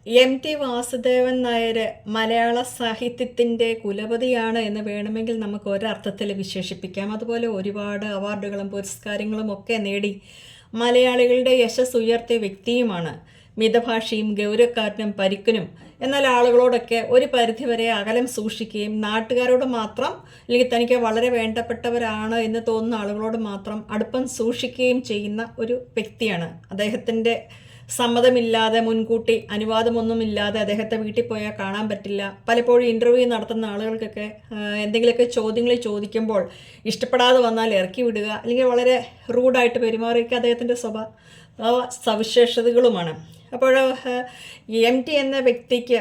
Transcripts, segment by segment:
എം.ടി. വാസുദേവൻ നായർ മലയാള സാഹിത്യത്തിൻ്റെ കുലപതിയാണ് എന്ന് വേണമെങ്കിൽ നമുക്ക് ഒരർത്ഥത്തിൽ വിശേഷിപ്പിക്കാം. അതുപോലെ ഒരുപാട് അവാർഡുകളും പുരസ്കാരങ്ങളും ഒക്കെ നേടി മലയാളികളുടെ യശസ് ഉയർത്തിയ വ്യക്തിയുമാണ്. മിതഭാഷിയും ഗൗരവക്കാരനും പരിക്കനും, എന്നാൽ ആളുകളോടൊക്കെ ഒരു പരിധിവരെ അകലം സൂക്ഷിക്കുകയും നാട്ടുകാരോട് മാത്രം, അല്ലെങ്കിൽ തനിക്ക് വളരെ വേണ്ടപ്പെട്ടവരാണ് എന്ന് തോന്നുന്ന ആളുകളോട് മാത്രം അടുപ്പം സൂക്ഷിക്കുകയും ചെയ്യുന്ന ഒരു വ്യക്തിയാണ്. അദ്ദേഹത്തിൻ്റെ സമ്മതമില്ലാതെ, മുൻകൂട്ടി അനുവാദമൊന്നുമില്ലാതെ അദ്ദേഹത്തെ വീട്ടിൽ പോയാൽ കാണാൻ പറ്റില്ല. പലപ്പോഴും ഇൻ്റർവ്യൂ നടത്തുന്ന ആളുകൾക്കൊക്കെ എന്തെങ്കിലുമൊക്കെ ചോദ്യങ്ങൾ ചോദിക്കുമ്പോൾ ഇഷ്ടപ്പെടാതെ വന്നാൽ ഇറക്കി വിടുക, അല്ലെങ്കിൽ വളരെ റൂഡായിട്ട് പെരുമാറിയൊക്കെ അദ്ദേഹത്തിൻ്റെ സ്വഭാവ സവിശേഷതകളുമാണ്. അപ്പോൾ എം.ടി. എന്ന വ്യക്തിക്ക്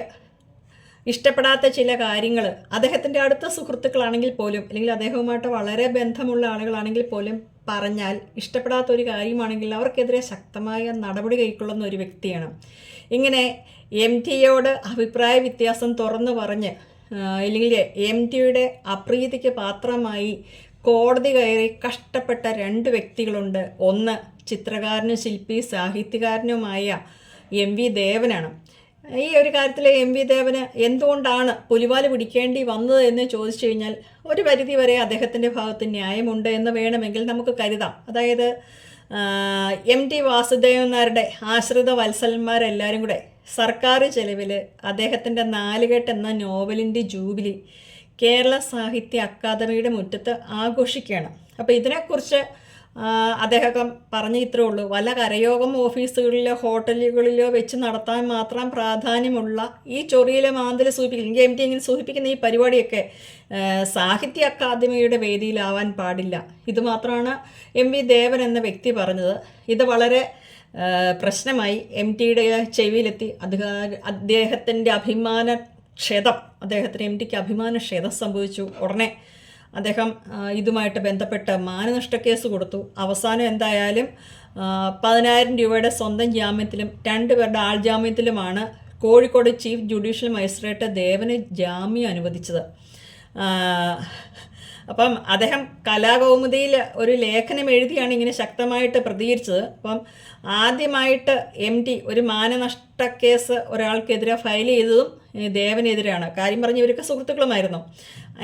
ഇഷ്ടപ്പെടാത്ത ചില കാര്യങ്ങൾ അദ്ദേഹത്തിൻ്റെ അടുത്ത സുഹൃത്തുക്കളാണെങ്കിൽ പോലും, അല്ലെങ്കിൽ അദ്ദേഹവുമായിട്ട് വളരെ ബന്ധമുള്ള ആളുകളാണെങ്കിൽ പോലും പറഞ്ഞാൽ ഇഷ്ടപ്പെടാത്ത ഒരു കാര്യമാണെങ്കിൽ അവർക്കെതിരെ ശക്തമായ നടപടി കൈക്കൊള്ളുന്ന ഒരു വ്യക്തിയാണ്. ഇങ്ങനെ എം.ടിയോട് അഭിപ്രായ വ്യത്യാസം തുറന്നു പറഞ്ഞ്, അല്ലെങ്കിൽ എം.ടിയുടെ അപ്രീതിക്ക് പാത്രമായി കോടതി കയറി കഷ്ടപ്പെട്ട രണ്ട് വ്യക്തികളുണ്ട്. ഒന്ന് ചിത്രകാരനും ശില്പി സാഹിത്യകാരനുമായ എം.വി. ദേവനാണ്. ഈ ഒരു കാര്യത്തിൽ എം.വി. ദേവന് എന്തുകൊണ്ടാണ് പുലിവാല് പിടിക്കേണ്ടി വന്നത് എന്ന് ചോദിച്ചു കഴിഞ്ഞാൽ ഒരു പരിധി വരെ അദ്ദേഹത്തിൻ്റെ ഭാഗത്ത് ന്യായമുണ്ട് എന്ന് വേണമെങ്കിൽ നമുക്ക് കരുതാം. അതായത് എം.ടി. വാസുദേവൻ നായരുടെ ആശ്രിത വത്സലന്മാരെല്ലാവരും കൂടെ സർക്കാർ ചെലവിൽ അദ്ദേഹത്തിൻ്റെ നാലുകെട്ട് എന്ന നോവലിൻ്റെ ജൂബിലി കേരള സാഹിത്യ അക്കാദമിയുടെ മുറ്റത്ത് ആഘോഷിക്കുകയാണ്. അപ്പോൾ ഇതിനെക്കുറിച്ച് അദ്ദേഹം പറഞ്ഞു ഇത്രേ ഉള്ളൂ: വല്ല കരയോഗം ഓഫീസുകളിലോ ഹോട്ടലുകളിലോ വെച്ച് നടത്താൻ മാത്രം പ്രാധാന്യമുള്ള ഈ ചൊറിയിലെ മാന്തൽ സൂചിപ്പിക്കുന്ന എം.ടി. ഇങ്ങനെ സൂചിപ്പിക്കുന്ന ഈ പരിപാടിയൊക്കെ സാഹിത്യ അക്കാദമിയുടെ വേദിയിലാവാൻ പാടില്ല. ഇതുമാത്രമാണ് എം.വി. ദേവൻ എന്ന വ്യക്തി പറഞ്ഞത്. ഇത് വളരെ പ്രശ്നമായി എം.ടിയുടെ ചെവിയിലെത്തി. അദ്ദേഹത്തിൻ്റെ എം.ടിക്ക് അഭിമാനക്ഷതം സംഭവിച്ചു. ഉടനെ അദ്ദേഹം ഇതുമായിട്ട് ബന്ധപ്പെട്ട് മാനനഷ്ട കേസ് കൊടുത്തു. അവസാനം എന്തായാലും 10,000 രൂപയുടെ സ്വന്തം ജാമ്യത്തിലും 2 പേരുടെ ആൾജാമ്യത്തിലുമാണ് കോഴിക്കോട് ചീഫ് ജുഡീഷ്യൽ മജിസ്ട്രേറ്റ് ദേവന് ജാമ്യം അനുവദിച്ചത്. അപ്പം അദ്ദേഹം കലാകൗമുദിയിൽ ഒരു ലേഖനം എഴുതിയാണ് ഇങ്ങനെ ശക്തമായിട്ട് പ്രതികരിച്ചത്. അപ്പം ആദ്യമായിട്ട് എം.ടി ഒരു മാനനഷ്ട കേസ് ഒരാൾക്കെതിരെ ഫയൽ ചെയ്തതും ദേവനെതിരെയാണ്. കാര്യം പറഞ്ഞ് ഇവരൊക്കെ സുഹൃത്തുക്കളുമായിരുന്നു.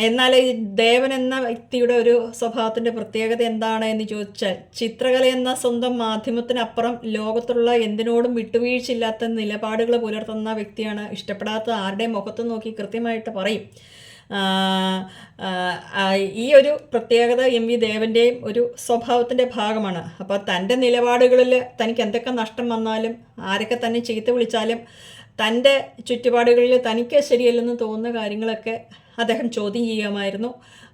എന്നാൽ ഈ ദേവൻ എന്ന വ്യക്തിയുടെ ഒരു സ്വഭാവത്തിൻ്റെ പ്രത്യേകത എന്താണ് എന്ന് ചോദിച്ചാൽ, ചിത്രകല എന്ന സ്വന്തം മാധ്യമത്തിനപ്പുറം ലോകത്തുള്ള എന്തിനോടും വിട്ടുവീഴ്ചയില്ലാത്ത നിലപാടുകൾ പുലർത്തുന്ന വ്യക്തിയാണ്. ഇഷ്ടപ്പെടാത്ത ആരുടെയും മുഖത്ത് നോക്കി കൃത്യമായിട്ട് പറയും. ഈ ഒരു പ്രത്യേകത എം.വി. ദേവൻ്റെയും ഒരു സ്വഭാവത്തിൻ്റെ ഭാഗമാണ്. അപ്പോൾ തൻ്റെ നിലപാടുകളിൽ തനിക്ക് എന്തൊക്കെ നഷ്ടം വന്നാലും, ആരൊക്കെ തന്നെ ചീത്ത വിളിച്ചാലും, തൻ്റെ ചുറ്റുപാടുകളിൽ തനിക്ക് ശരിയല്ലെന്ന് തോന്നുന്ന കാര്യങ്ങളൊക്കെ അദ്ദേഹം ചോദ്യം ചെയ്യുമായിരുന്നു,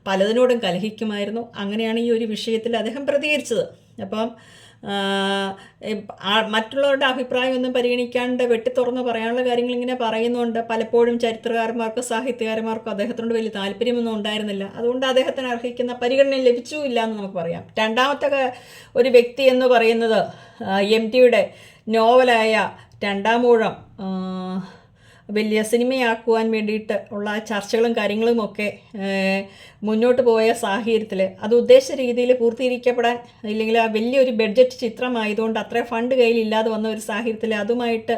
പലതിനോടും കലഹിക്കുമായിരുന്നു. അങ്ങനെയാണ് ഈ ഒരു വിഷയത്തിൽ അദ്ദേഹം പ്രതികരിച്ചത്. അപ്പം മറ്റുള്ളവരുടെ അഭിപ്രായമൊന്നും പരിഗണിക്കാണ്ട് വെട്ടിത്തുറന്ന് പറയാനുള്ള കാര്യങ്ങൾ ഇങ്ങനെ പറയുന്നുണ്ട്. പലപ്പോഴും ചരിത്രകാരന്മാർക്കും സാഹിത്യകാരന്മാർക്കും അദ്ദേഹത്തിനോട് വലിയ താല്പര്യമൊന്നും ഉണ്ടായിരുന്നില്ല. അതുകൊണ്ട് അദ്ദേഹത്തിന് അർഹിക്കുന്ന പരിഗണന ലഭിച്ചുമില്ല എന്ന് നമുക്ക് പറയാം. രണ്ടാമത്തെ ഒരു വ്യക്തി എന്ന് പറയുന്നത് എം.ടിയുടെ നോവലായ രണ്ടാമൂഴം വലിയ സിനിമയാക്കുവാൻ വേണ്ടിയിട്ട് ഉള്ള ചർച്ചകളും കാര്യങ്ങളുമൊക്കെ മുന്നോട്ട് പോയ സാഹചര്യത്തിൽ അത് ഉദ്ദേശിച്ച രീതിയിൽ പൂർത്തീകരിക്കപ്പെടാൻ, ഇല്ലെങ്കിൽ ആ വലിയൊരു ബഡ്ജറ്റ് ചിത്രമായതുകൊണ്ട് അത്ര ഫണ്ട് കയ്യിലില്ലാതെ വന്ന ഒരു സാഹചര്യത്തിൽ അതുമായിട്ട്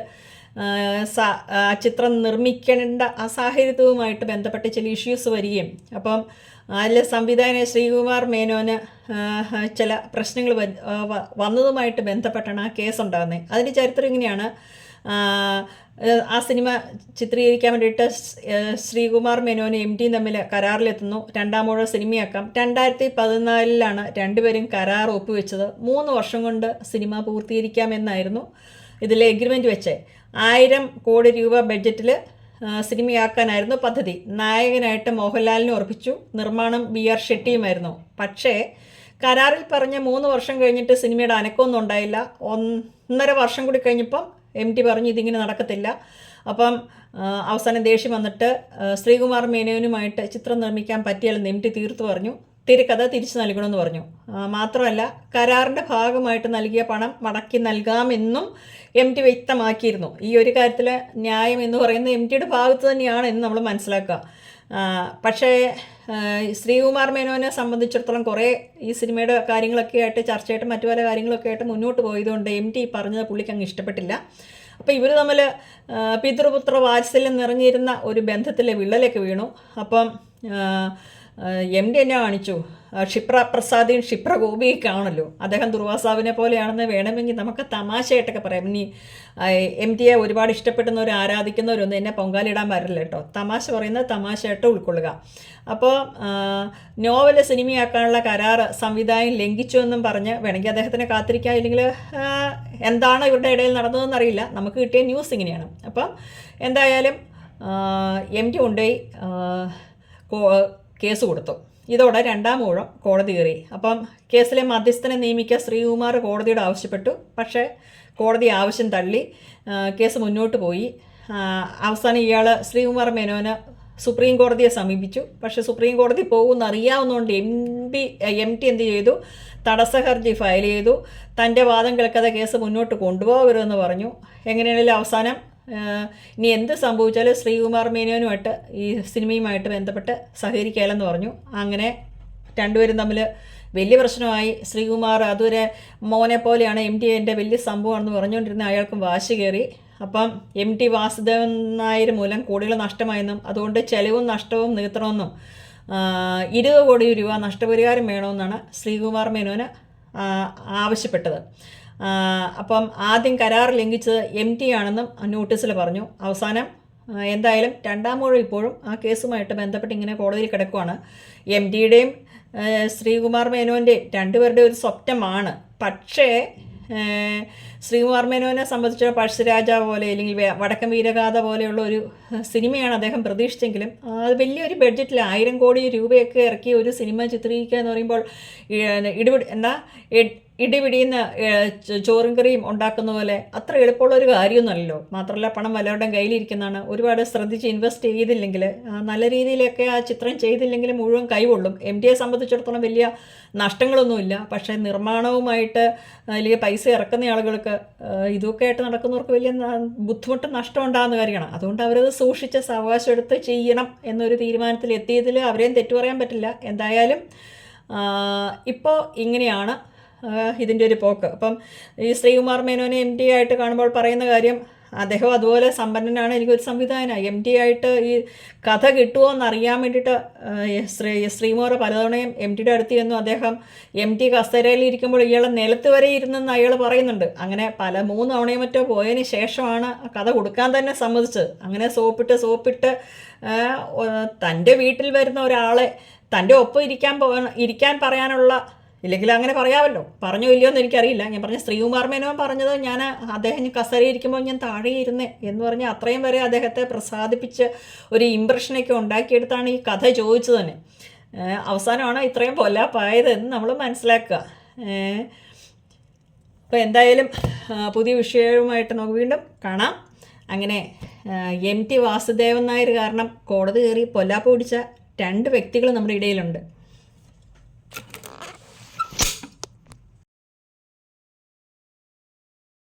ചിത്രം നിർമ്മിക്കേണ്ട ആ സാഹചര്യവുമായിട്ട് ബന്ധപ്പെട്ട് ചില ഇഷ്യൂസ് വരികയും, അപ്പം അതിൽ സംവിധായകൻ ശ്രീകുമാർ മേനോന് ചില പ്രശ്നങ്ങൾ വന്നതുമായിട്ട് ബന്ധപ്പെട്ടാണ് ആ കേസ് ഉണ്ടാകുന്നത്. അതിൻ്റെ ചരിത്രം ഇങ്ങനെയാണ്: ആ സിനിമ ചിത്രീകരിക്കാൻ വേണ്ടിയിട്ട് ശ്രീകുമാർ മേനോനും എം.ടിയും തമ്മിൽ കരാറിലെത്തുന്നു. രണ്ടാമൂഴം സിനിമയാക്കാം. 2014 രണ്ടുപേരും കരാർ ഒപ്പുവെച്ചത്. 3 വർഷം കൊണ്ട് സിനിമ പൂർത്തീകരിക്കാമെന്നായിരുന്നു ഇതിലെ എഗ്രിമെൻറ്റ് വെച്ച്. 1000 കോടി രൂപ ബഡ്ജറ്റിൽ സിനിമയാക്കാനായിരുന്നു പദ്ധതി. നായകനായിട്ട് മോഹൻലാലിനെ ഉറപ്പിച്ചു. നിർമ്മാണം B.R. ഷെട്ടിയുമായിരുന്നു. പക്ഷേ കരാറിൽ പറഞ്ഞ 3 വർഷം കഴിഞ്ഞിട്ട് സിനിമയുടെ അനക്കമൊന്നും ഉണ്ടായില്ല. 1.5 വർഷം കൂടി കഴിഞ്ഞപ്പം എം.ടി പറഞ്ഞു ഇതിങ്ങനെ നടക്കത്തില്ല. അപ്പം അവസാനം ദേഷ്യം വന്നിട്ട് ശ്രീകുമാർ മേനോനുമായിട്ട് ചിത്രം നിർമ്മിക്കാൻ പറ്റിയാലെന്ന് എം.ടി തീർത്തു പറഞ്ഞു. തിരക്കഥ തിരിച്ചു നൽകണമെന്ന് പറഞ്ഞു. മാത്രമല്ല കരാറിൻ്റെ ഭാഗമായിട്ട് നൽകിയ പണം മടക്കി നൽകാമെന്നും എം.ടി വ്യക്തമാക്കിയിരുന്നു. ഈ ഒരു കാര്യത്തിൽ ന്യായം എന്ന് പറയുന്നത് എം.ടിയുടെ ഭാഗത്ത് തന്നെയാണ് എന്ന് നമ്മൾ മനസ്സിലാക്കുക. പക്ഷേ ശ്രീകുമാർ മേനോനെ സംബന്ധിച്ചിടത്തോളം കുറേ ഈ സിനിമയുടെ കാര്യങ്ങളൊക്കെ ആയിട്ട് ചർച്ചയായിട്ട് മറ്റു പല കാര്യങ്ങളൊക്കെ ആയിട്ട് മുന്നോട്ട് പോയതുകൊണ്ട് എം.ടി പറഞ്ഞത് പുള്ളിക്ക് അങ്ങ് ഇഷ്ടപ്പെട്ടില്ല. അപ്പോൾ ഇവർ തമ്മിൽ പിതൃപുത്ര വാത്സല്യം നിറഞ്ഞിരുന്ന ഒരു ബന്ധത്തിലെ വിള്ളലൊക്കെ വീണു. അപ്പം എം ഡി എന്നെ കാണിച്ചു, ക്ഷിപ്ര പ്രസാദിയും ക്ഷിപ്ര ഗോപിയൊക്കെ ആണല്ലോ, അദ്ദേഹം ദുർവാസാവിനെ പോലെയാണെന്ന് വേണമെങ്കിൽ നമുക്ക് തമാശയായിട്ടൊക്കെ പറയാം. ഇനി എം ടിയെ ഒരുപാട് ഇഷ്ടപ്പെടുന്നവരും ആരാധിക്കുന്നവരൊന്നും എന്നെ പൊങ്കാലിടാൻ വരില്ല കേട്ടോ. തമാശ പറയുന്നത് തമാശയായിട്ട് ഉൾക്കൊള്ളുക. അപ്പോൾ നോവൽ സിനിമയാക്കാനുള്ള കരാർ സംവിധായകൻ ലംഘിച്ചു എന്നും പറഞ്ഞ് വേണമെങ്കിൽ അദ്ദേഹത്തിനെ കാത്തിരിക്കാം. ഇല്ലെങ്കിൽ എന്താണ് ഇവരുടെ ഇടയിൽ നടന്നതെന്നറിയില്ല, നമുക്ക് കിട്ടിയ ന്യൂസ് ഇങ്ങനെയാണ്. അപ്പം എന്തായാലും എം ടി കൊണ്ടുപോയി കേസ് കൊടുത്തു. ഇതോടെ രണ്ടാം ഊഴം കോടതി കയറി. അപ്പം കേസിലെ മധ്യസ്ഥനെ നിയമിക്കാൻ ശ്രീകുമാർ കോടതിയോട് ആവശ്യപ്പെട്ടു. പക്ഷേ കോടതി ആവശ്യം തള്ളി. കേസ് മുന്നോട്ട് പോയി. അവസാനം ഇയാൾ ശ്രീകുമാർ മേനോന് സുപ്രീം കോടതിയെ സമീപിച്ചു. പക്ഷേ സുപ്രീം കോടതി പോകുമെന്ന് അറിയാവുന്നതുകൊണ്ട് എം ടി എന്ത് ചെയ്തു, തടസ്സ ഹർജി ഫയൽ ചെയ്തു. തൻ്റെ വാദം കേൾക്കാതെ കേസ് മുന്നോട്ട് കൊണ്ടുപോകരുതെന്ന് പറഞ്ഞു. എങ്ങനെയാണെങ്കിലും അവസാനം ഇനി എന്ത് സംഭവിച്ചാലും ശ്രീകുമാർ മേനോനുമായിട്ട് ഈ സിനിമയുമായിട്ട് ബന്ധപ്പെട്ട് സഹകരിക്കാമെന്ന് പറഞ്ഞു. അങ്ങനെ രണ്ടുപേരും തമ്മിൽ വലിയ പ്രശ്നമായി. ശ്രീകുമാർ അതുവരെ മോനെ പോലെയാണ്, എം ടി എൻ്റെ വലിയ സംഭവമാണെന്ന് പറഞ്ഞുകൊണ്ടിരുന്ന അയാൾക്കും വാശി കയറി. അപ്പം എം ടി വാസുദേവൻ നായർ മൂലം കോടികൾ നഷ്ടമായെന്നും അതുകൊണ്ട് ചെലവും നഷ്ടവും നികത്തണമെന്നും 20 കോടി രൂപ നഷ്ടപരിഹാരം വേണമെന്നാണ് ശ്രീകുമാർ മേനോന് ആവശ്യപ്പെട്ടത്. അപ്പം ആദ്യം കരാർ ലംഘിച്ചത് എം ടി ആണെന്നും നോട്ടീസിൽ പറഞ്ഞു. അവസാനം എന്തായാലും രണ്ടാം ഊഴം ഇപ്പോഴും ആ കേസുമായിട്ട് ബന്ധപ്പെട്ട് ഇങ്ങനെ കോടതിയിൽ കിടക്കുവാണ്. എം ടിയുടെയും ശ്രീകുമാർ മേനോൻ്റെയും രണ്ടുപേരുടെ ഒരു സ്വപ്നമാണ്. പക്ഷേ ശ്രീകുമാർ മേനോനെ സംബന്ധിച്ച് പഴശ്ശിരാജാവ് പോലെ അല്ലെങ്കിൽ വടക്കൻ വീരഗാഥ പോലെയുള്ള ഒരു സിനിമയാണ് അദ്ദേഹം പ്രതീക്ഷിച്ചെങ്കിലും അത് വലിയൊരു ബഡ്ജറ്റിൽ 1000 കോടി രൂപയൊക്കെ ഇറക്കി ഒരു സിനിമ ചിത്രീകരിക്കുക എന്ന് പറയുമ്പോൾ ഇടിപിടിയുന്ന ചോറും കറിയും ഉണ്ടാക്കുന്ന പോലെ അത്ര എളുപ്പമുള്ളൊരു കാര്യമൊന്നുമല്ലല്ലോ. മാത്രമല്ല പണം വല്ലവരുടെയും കയ്യിലിരിക്കുന്നതാണ്. ഒരുപാട് ശ്രദ്ധിച്ച് ഇൻവെസ്റ്റ് ചെയ്തില്ലെങ്കിൽ, നല്ല രീതിയിലൊക്കെ ആ ചിത്രം ചെയ്തില്ലെങ്കിൽ മുഴുവൻ കൈകൊള്ളും. എം ടിയെ സംബന്ധിച്ചിടത്തോളം വലിയ നഷ്ടങ്ങളൊന്നുമില്ല. പക്ഷേ നിർമ്മാണവുമായിട്ട് അല്ലെങ്കിൽ പൈസ ഇറക്കുന്ന ആളുകൾക്ക് ഇതൊക്കെ ആയിട്ട് നടക്കുന്നവർക്ക് വലിയ ബുദ്ധിമുട്ട് നഷ്ടം ഉണ്ടാകുന്ന കാര്യമാണ്. അതുകൊണ്ട് അവരത് സൂക്ഷിച്ച് സാവകാശം എടുത്ത് ചെയ്യണം എന്നൊരു തീരുമാനത്തിൽ എത്തിയതിൽ അവരെയും തെറ്റു പറയാൻ പറ്റില്ല. എന്തായാലും ഇപ്പോൾ ഇങ്ങനെയാണ് ഇതിൻ്റെ ഒരു പോക്ക്. അപ്പം ഈ ശ്രീകുമാർ മേനോനെ എം ടി ആയിട്ട് കാണുമ്പോൾ പറയുന്ന കാര്യം, അദ്ദേഹം അതുപോലെ സമ്പന്നനാണ്, എനിക്കൊരു സംവിധായകനാണ്. എം ടി ആയിട്ട് ഈ കഥ കിട്ടുമോ എന്നറിയാൻ വേണ്ടിയിട്ട് ശ്രീകുമാർ പലതവണയും എം ടിയുടെ അടുത്ത് ചെന്നു. അദ്ദേഹം എം ടി കസേരയിൽ ഇരിക്കുമ്പോൾ ഇയാളെ നിലത്ത് വരെ ഇരുന്നെന്ന് അയാൾ പറയുന്നുണ്ട്. അങ്ങനെ 3 തവണയും മറ്റോ പോയതിന് ശേഷമാണ് കഥ കൊടുക്കാൻ തന്നെ സമ്മതിച്ചത്. അങ്ങനെ സോപ്പിട്ട് തൻ്റെ വീട്ടിൽ വരുന്ന ഒരാളെ തൻ്റെ ഒപ്പം ഇരിക്കാൻ പറയാനുള്ള, ഇല്ലെങ്കിൽ അങ്ങനെ പറയാമല്ലോ, പറഞ്ഞോ ഇല്ലയോ എന്ന് എനിക്കറിയില്ല. ഞാൻ പറഞ്ഞ ശ്രീകുമാർ മേനോൻ പറഞ്ഞത് അദ്ദേഹം കസേരയിരിക്കുമ്പോൾ ഞാൻ താഴെ ഇരുന്നേ എന്ന് പറഞ്ഞാൽ അത്രയും വരെ അദ്ദേഹത്തെ പ്രസാദിപ്പിച്ച് ഒരു ഇമ്പ്രഷനൊക്കെ ഉണ്ടാക്കിയെടുത്താണ് ഈ കഥ ചോദിച്ചത് തന്നെ. അവസാനമാണ് ഇത്രയും പൊല്ലാപ്പായതെന്ന് നമ്മൾ മനസ്സിലാക്കുക. അപ്പോൾ എന്തായാലും പുതിയ വിഷയവുമായിട്ട് നമുക്ക് വീണ്ടും കാണാം. അങ്ങനെ എം ടി വാസുദേവൻ നായർ കാരണം കോടതി കയറി പൊല്ലാപ്പ് പിടിച്ച 2 വ്യക്തികൾ നമ്മുടെ ഇടയിലുണ്ട്.